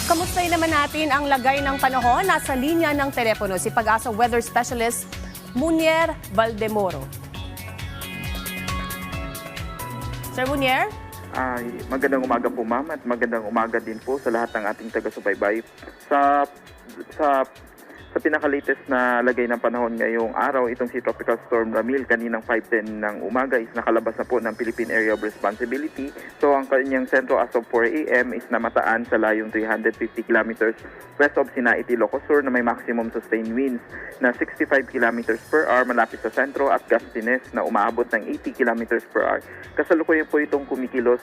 Kamustahin naman natin ang lagay ng panahon. Nasa linya ng telepono si Pag-asa Weather Specialist Munier Valdemoro. Sir Munier? Magandang umaga po, ma'am, at magandang umaga din po sa lahat ng ating taga-subaybay. Sa pinaka-latest na lagay ng panahon ngayong araw, itong si Tropical Storm Ramil kaninang 5:10 ng umaga is nakalabas na po ng Philippine Area of Responsibility. So ang kanyang sentro as of 4 a.m. is namataan sa layong 350 kilometers west of Sinaiti, Ilocos Sur na may maximum sustained winds na 65 kilometers per hour malapit sa sentro at gustiness na umaabot ng 80 kilometers per hour. Kasalukuyan po itong kumikilos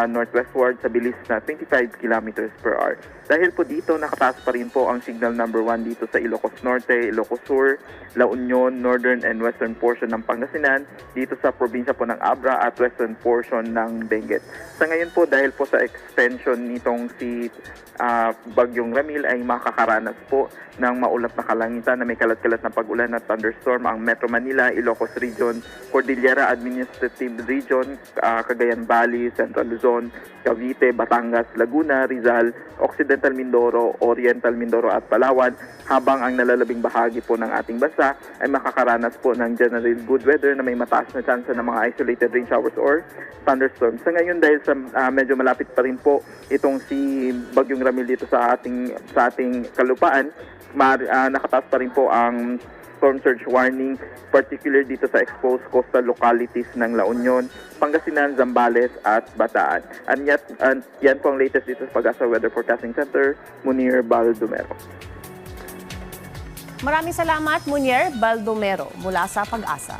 northwestward sa bilis na 25 kilometers per hour. Dahil po dito, nakataas pa rin po ang signal number 1 dito sa Ilocos Norte, Ilocos Sur, La Union, northern and western portion ng Pangasinan, dito sa probinsya po ng Abra at western portion ng Benguet. Sa ngayon po, dahil po sa extension nitong si Bagyong Ramil ay makakaranas po ng maulap na kalangitan na may kalat-kalat na pag-ulan at thunderstorm ang Metro Manila, Ilocos Region, Cordillera Administrative Region, Cagayan Valley, Central Luzon, Cavite, Batangas, Laguna, Rizal, Occidental Mindoro, Oriental Mindoro at Palawan, habang ang nalalabing bahagi po ng ating bansa ay makakaranas po ng general good weather na may mataas na chance ng mga isolated rain showers or thunderstorms. Sa ngayon, dahil sa medyo malapit pa rin po itong si Bagyong Ramil dito sa ating kalupaan, nakataas pa rin po ang storm surge warning, particular dito sa exposed coastal localities ng La Union, Pangasinan, Zambales at Bataan. At yan po ang latest dito sa Pag-asa Weather Forecasting Center, Munier Baldomero. Maraming salamat, Munier Baldomero, mula sa Pag-asa.